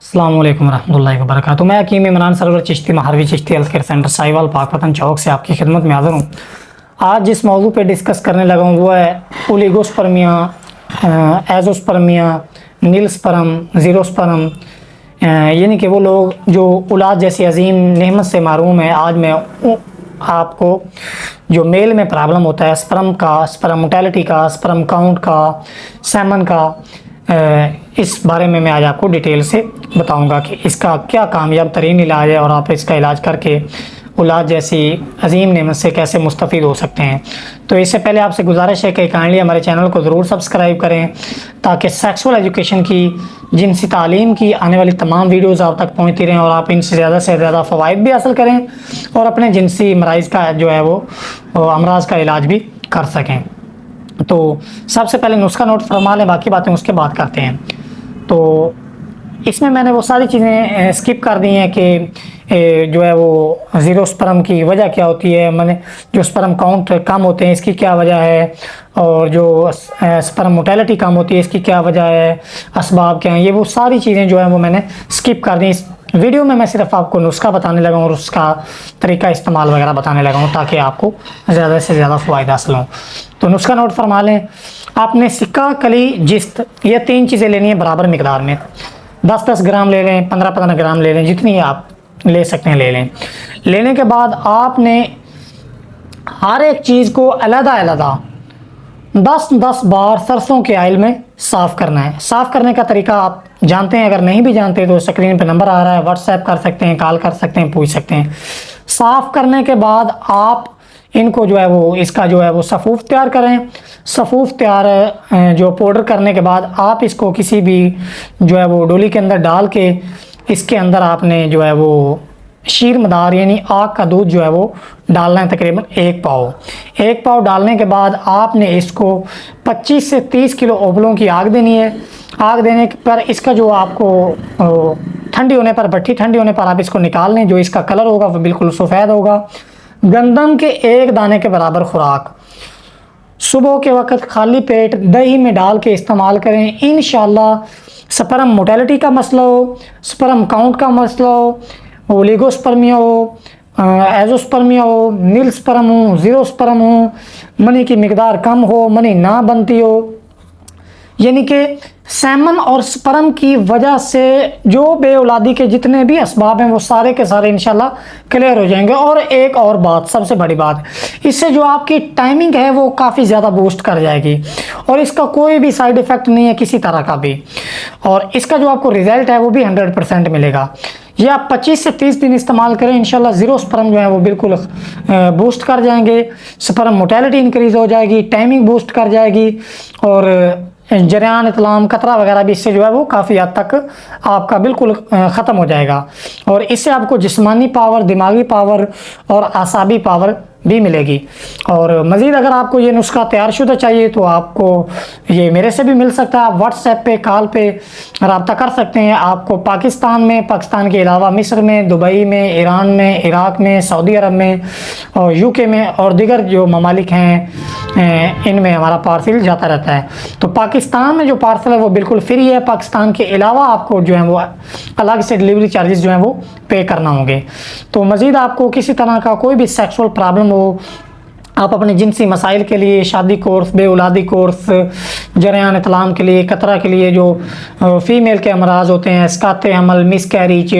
अस्सलाम वालेकुम रहमतुल्लाहि व बरकातुहू। मैं Hakim Imran Sarwar Chishti Maharvi Chishti health care centre Sahiwal Pakpattan Chowk से आपकी खिदमत में हाज़िर हूँ। आज जिस मौजू पे डिस्कस करने लगा हूँ वो है ओलिगोस्पर्मिया, एजोस्पर्मिया, नीलस्पर्म, ज़ीरोस्पर्म, यानी कि वो लोग जो औलाद जैसी अजीम नेमत से महरूम है। आज मैं आपको जो मेल में प्रॉब्लम होता है स्पर्म का, स्पर्म मोटेलिटी का, स्पर्म काउंट का, सेमन का, इस बारे में मैं आज आपको डिटेल से बताऊंगा कि इसका क्या कामयाब तरीन इलाज है और आप इसका इलाज करके औलाद जैसी अजीम नेमत से कैसे मुस्तफ़ीद हो सकते हैं। तो इससे पहले आपसे गुजारिश है कि काइंडली हमारे चैनल को ज़रूर सब्सक्राइब करें ताकि सेक्सुअल एजुकेशन की, जिनसी तालीम की आने वाली तमाम वीडियोज़ आप तक पहुँचती रहें और आप इनसे ज़्यादा फ़वाइद भी हासिल करें और अपने जिनसी मराइज़ का जो है वो अमराज का इलाज भी कर सकें। तो सबसे पहले नुस्खा नोट फरमा लें, बाकी बातें उसके बाद करते हैं। तो इसमें मैंने वो सारी चीज़ें स्किप कर दी हैं कि जो है वो ज़ीरो स्पर्म की वजह क्या होती है, मैंने जो स्पर्म काउंट कम होते हैं इसकी क्या वजह है, और जो स्पर्म मोटेलिटी कम होती है इसकी क्या वजह है, असबाब क्या हैं, ये वो सारी चीज़ें जो है वो मैंने स्किप कर दी। इस वीडियो में मैं सिर्फ आपको नुस्खा बताने लगा हूँ और उसका तरीका इस्तेमाल वगैरह बताने लगा हूँ ताकि आपको ज़्यादा से ज़्यादा फ़ायदा हासिल हो। तो नुस्खा नोट फरमा लें। आपने सिक्का, कली, जिस्त, ये तीन चीज़ें लेनी है बराबर मिकदार में। 10-10 ग्राम ले लें, 15-15 ग्राम ले लें, जितनी आप ले सकते हैं ले लें। लेने के बाद आपने हर एक चीज़ को अलग-अलग 10-10 बार सरसों के ऑयल में साफ़ करना है। साफ़ करने का तरीका आप जानते हैं, अगर नहीं भी जानते तो स्क्रीन पे नंबर आ रहा है, व्हाट्सएप कर सकते हैं, कॉल कर सकते हैं, पूछ सकते हैं। साफ़ करने के बाद आप इनको जो है वो इसका जो है वो सफ़ूफ़ तैयार करें। सफ़ूफ़ तैयार जो पाउडर करने के बाद आप इसको किसी भी जो है वो डोली के अंदर डाल के इसके अंदर आपने जो है वो शीर मदार यानी आग का दूध जो है वो डालना है, तकरीबन 1 पाव। 1 पाव डालने के बाद आपने इसको 25 से 30 किलो ओबलों की आग देनी है। आग देने पर इसका जो आपको ठंडी होने पर, भट्टी ठंडी होने पर आप इसको निकाल लें। जो इसका कलर होगा वो बिल्कुल सफ़ेद होगा। गंदम के 1 दाने के बराबर खुराक सुबह के वक्त खाली पेट दही में डाल के इस्तेमाल करें। इंशाल्लाह स्पर्म मोटेलिटी का मसला हो, स्पर्म काउंट का मसला हो, ओलिगोस्पर्मिया हो, एजोस्पर्मिया हो, नीलस्पर्म हो, ज़ीरोस्पर्म हो, मनी की मिकदार कम हो, मनी ना बनती हो, यानी कि सेमन और स्पर्म की वजह से जो बेऔलादी के जितने भी असबाब हैं वो सारे के सारे इंशाल्लाह क्लियर हो जाएंगे। और एक और बात, सबसे बड़ी बात, इससे जो आपकी टाइमिंग है वो काफ़ी ज़्यादा बूस्ट कर जाएगी और इसका कोई भी साइड इफ़ेक्ट नहीं है किसी तरह का भी, और इसका जो आपको रिज़ल्ट है वो भी 100% मिलेगा। ये आप 25 से 30 दिन इस्तेमाल करें, इंशाल्लाह ज़ीरो स्पर्म जो है वो बिल्कुल बूस्ट कर जाएंगे, स्पर्म मोटेलिटी इंक्रीज़ हो जाएगी, टाइमिंग बूस्ट कर जाएगी और जरियान, इतलाम, कतरा वगैरह भी इससे जो है वो काफ़ी हद तक आपका बिल्कुल ख़त्म हो जाएगा। और इससे आपको जिस्मानी पावर, दिमागी पावर और आसाबी पावर भी मिलेगी। और मज़ीद अगर आपको ये नुस्खा तैयारशुदा चाहिए तो आपको ये मेरे से भी मिल सकता है। आप व्हाट्सएप पे, कॉल पे रब्ता कर सकते हैं। आपको पाकिस्तान में, पाकिस्तान के अलावा मिस्र में, दुबई में, ईरान में, इराक़ में, सऊदी अरब में और यूके में और दीगर जो ममालिक हैं इनमें हमारा पार्सल जाता रहता है। तो पाकिस्तान में जो पार्सल है वो बिल्कुल फ्री है। पाकिस्तान के अलावा आपको जो है वो अलग से डिलीवरी चार्जेस जो हैं वो पे करना होंगे। तो मज़ीद आपको किसी तरह का कोई भी सेक्सुअल प्रॉब्लम हो, आप अपने जिनसी मसाइल के लिए, शादी कोर्स, बेऔलादी कोर्स, जरियान इतलाम के लिए, कतरा के लिए, जो फ़ीमेल के अमराज होते हैं, इसकाते हमल, मिसकैरिज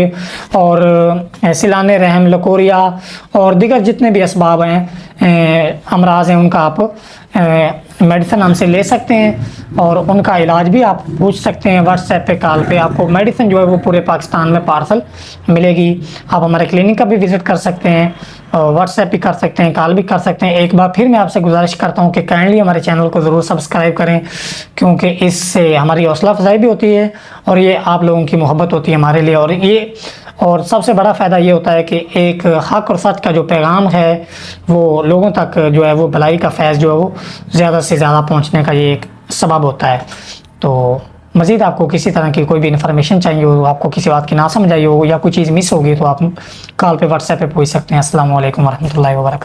और सिलाने रहम, लकोरिया और दीगर जितने भी असबाब हैं, अमराज हैं, उनका आप मेडिसिन हमसे ले सकते हैं और उनका इलाज भी आप पूछ सकते हैं। व्हाट्सएप पे, कॉल पे आपको मेडिसिन जो है वो पूरे पाकिस्तान में पार्सल मिलेगी। आप हमारे क्लिनिक का भी विज़िट कर सकते हैं, व्हाट्सएप भी कर सकते हैं, कॉल भी कर सकते हैं। एक बार फिर मैं आपसे गुजारिश करता हूं कि काइंडली हमारे चैनल को ज़रूर सब्सक्राइब करें, क्योंकि इससे हमारी हौसला अफजाई भी होती है और ये आप लोगों की मोहब्बत होती है हमारे लिए। और सबसे बड़ा फ़ायदा ये होता है कि एक हक़ और सच का जो पैगाम है वो लोगों तक जो है वो भलाई का फैज़ जो है वो ज़्यादा से ज़्यादा पहुँचने का ये एक सबब होता है। तो मज़ीद आपको किसी तरह की कोई भी इन्फॉर्मेशन चाहिए हो, आपको किसी बात की ना समझ आई हो या कोई चीज़ मिस होगी तो आप कॉल पे, व्हाट्सएप पे पूछ सकते हैं। अस्सलाम वालेकुम रहमतुल्लाहि व बरकातहू।